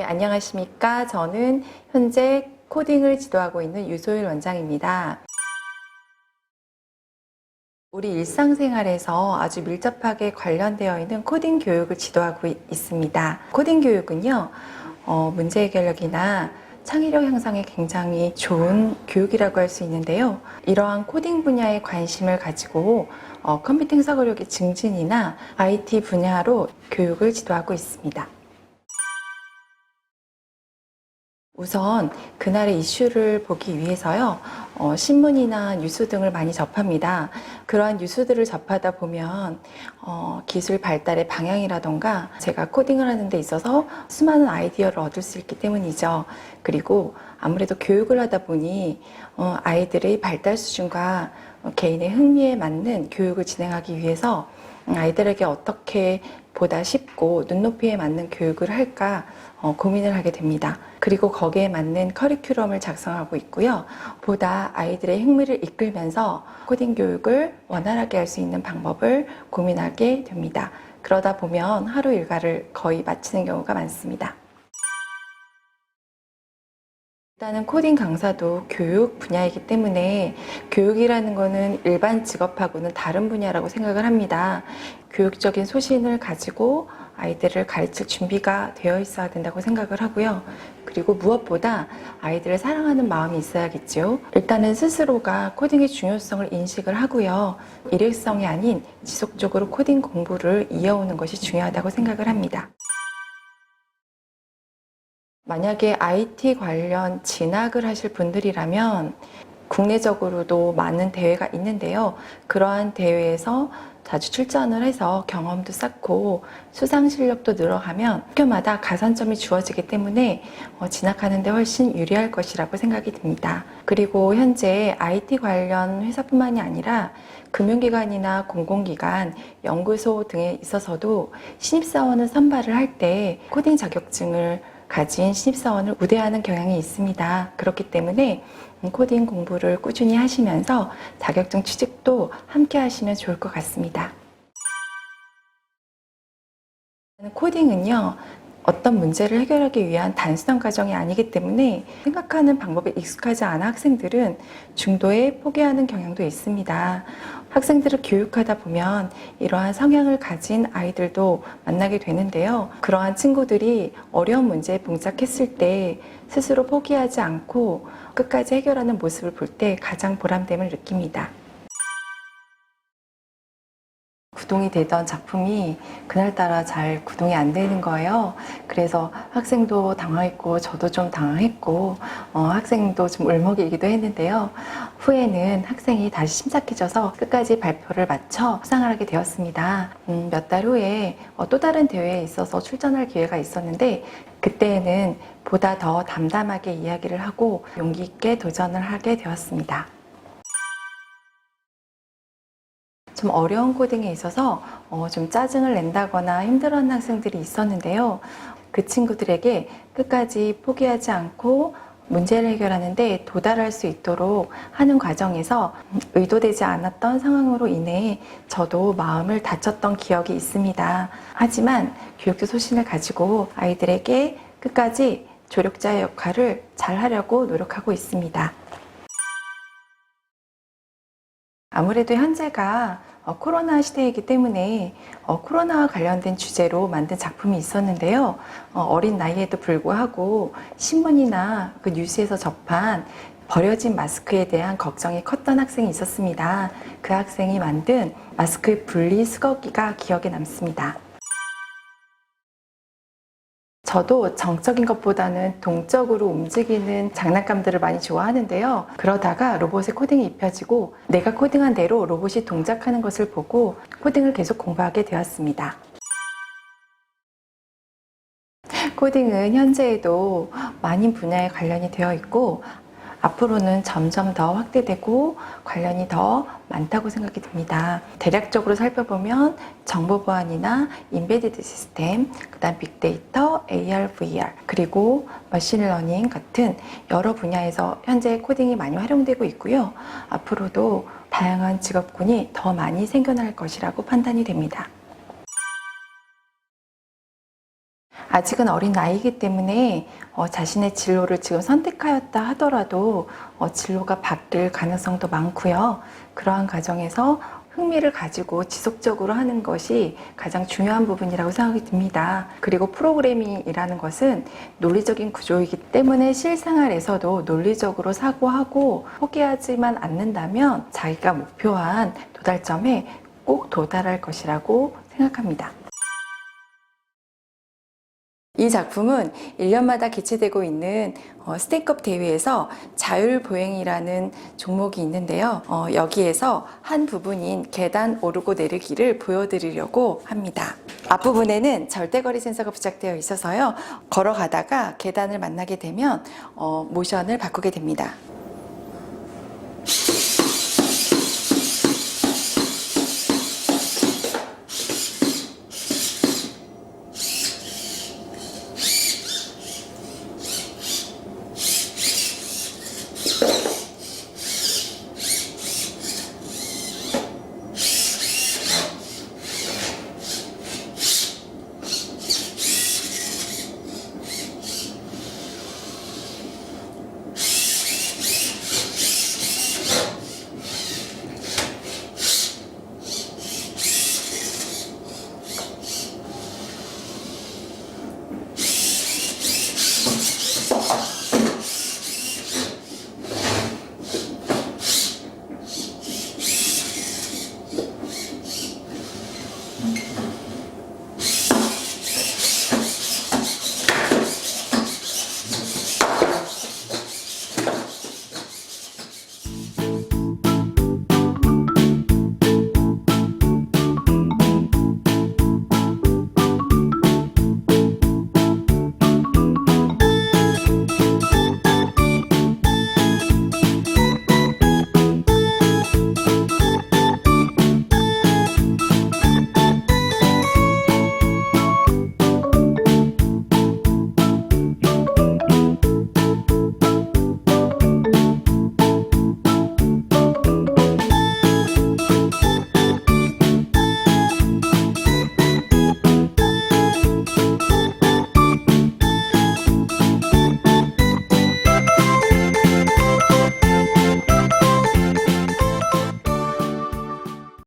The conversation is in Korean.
네, 안녕하십니까. 저는 현재 코딩을 지도하고 있는 유소율 원장입니다. 우리 일상생활에서 아주 밀접하게 관련되어 있는 코딩 교육을 지도하고 있습니다. 코딩 교육은요, 문제 해결력이나 창의력 향상에 굉장히 좋은 교육이라고 할 수 있는데요. 이러한 코딩 분야에 관심을 가지고 컴퓨팅 사고력의 증진이나 IT 분야로 교육을 지도하고 있습니다. 우선 그날의 이슈를 보기 위해서요, 신문이나 뉴스 등을 많이 접합니다. 그러한 뉴스들을 접하다 보면 기술 발달의 방향이라던가 제가 코딩을 하는 데 있어서 수많은 아이디어를 얻을 수 있기 때문이죠. 그리고 아무래도 교육을 하다 보니 아이들의 발달 수준과 개인의 흥미에 맞는 교육을 진행하기 위해서 아이들에게 어떻게 보다 쉽고 눈높이에 맞는 교육을 할까 고민을 하게 됩니다. 그리고 거기에 맞는 커리큘럼을 작성하고 있고요. 보다 아이들의 흥미를 이끌면서 코딩 교육을 원활하게 할 수 있는 방법을 고민하게 됩니다. 그러다 보면 하루 일과를 거의 마치는 경우가 많습니다. 일단은 코딩 강사도 교육 분야이기 때문에 교육이라는 것은 일반 직업하고는 다른 분야라고 생각을 합니다. 교육적인 소신을 가지고 아이들을 가르칠 준비가 되어 있어야 된다고 생각을 하고요. 그리고 무엇보다 아이들을 사랑하는 마음이 있어야겠죠. 일단은 스스로가 코딩의 중요성을 인식을 하고요. 일회성이 아닌 지속적으로 코딩 공부를 이어오는 것이 중요하다고 생각을 합니다. 만약에 IT 관련 진학을 하실 분들이라면 국내적으로도 많은 대회가 있는데요. 그러한 대회에서 자주 출전을 해서 경험도 쌓고 수상 실력도 늘어가면 학교마다 가산점이 주어지기 때문에 진학하는 데 훨씬 유리할 것이라고 생각이 듭니다. 그리고 현재 IT 관련 회사뿐만이 아니라 금융기관이나 공공기관, 연구소 등에 있어서도 신입사원을 선발을 할 때 코딩 자격증을 가진 신입사원을 우대하는 경향이 있습니다. 그렇기 때문에 코딩 공부를 꾸준히 하시면서 자격증 취직도 함께 하시면 좋을 것 같습니다. 코딩은요, 어떤 문제를 해결하기 위한 단순한 과정이 아니기 때문에 생각하는 방법에 익숙하지 않은 학생들은 중도에 포기하는 경향도 있습니다. 학생들을 교육하다 보면 이러한 성향을 가진 아이들도 만나게 되는데요. 그러한 친구들이 어려운 문제에 봉착했을 때 스스로 포기하지 않고 끝까지 해결하는 모습을 볼 때 가장 보람됨을 느낍니다. 구동이 되던 작품이 그날따라 잘 구동이 안 되는 거예요. 그래서 학생도 당황했고 저도 좀 당황했고 학생도 좀 울먹이기도 했는데요. 후에는 학생이 다시 침착해져서 끝까지 발표를 마쳐 수상을 하게 되었습니다. 몇 달 후에 또 다른 대회에 있어서 출전할 기회가 있었는데 그때에는 보다 더 담담하게 이야기를 하고 용기 있게 도전을 하게 되었습니다. 좀 어려운 코딩에 있어서 좀 짜증을 낸다거나 힘들어하는 학생들이 있었는데요. 그 친구들에게 끝까지 포기하지 않고 문제를 해결하는데 도달할 수 있도록 하는 과정에서 의도되지 않았던 상황으로 인해 저도 마음을 다쳤던 기억이 있습니다. 하지만 교육적 소신을 가지고 아이들에게 끝까지 조력자의 역할을 잘 하려고 노력하고 있습니다. 아무래도 현재가 코로나 시대이기 때문에 코로나와 관련된 주제로 만든 작품이 있었는데요. 어린 나이에도 불구하고 신문이나 그 뉴스에서 접한 버려진 마스크에 대한 걱정이 컸던 학생이 있었습니다. 그 학생이 만든 마스크의 분리수거기가 기억에 남습니다. 저도 정적인 것보다는 동적으로 움직이는 장난감들을 많이 좋아하는데요. 그러다가 로봇에 코딩이 입혀지고 내가 코딩한 대로 로봇이 동작하는 것을 보고 코딩을 계속 공부하게 되었습니다. 코딩은 현재에도 많은 분야에 관련이 되어 있고 앞으로는 점점 더 확대되고 관련이 더 많다고 생각이 듭니다. 대략적으로 살펴보면 정보 보안이나 인베디드 시스템, 그다음 빅데이터, AR, VR, 그리고 머신러닝 같은 여러 분야에서 현재 코딩이 많이 활용되고 있고요. 앞으로도 다양한 직업군이 더 많이 생겨날 것이라고 판단이 됩니다. 아직은 어린 나이이기 때문에 자신의 진로를 지금 선택하였다 하더라도 진로가 바뀔 가능성도 많고요. 그러한 과정에서 흥미를 가지고 지속적으로 하는 것이 가장 중요한 부분이라고 생각이 듭니다. 그리고 프로그래밍이라는 것은 논리적인 구조이기 때문에 실생활에서도 논리적으로 사고하고 포기하지만 않는다면 자기가 목표한 도달점에 꼭 도달할 것이라고 생각합니다. 이 작품은 1년마다 개최되고 있는 스테이크업 대회에서 자율보행이라는 종목이 있는데요. 여기에서 한 부분인 계단 오르고 내리기를 보여드리려고 합니다. 앞부분에는 절대거리 센서가 부착되어 있어서요. 걸어가다가 계단을 만나게 되면 모션을 바꾸게 됩니다.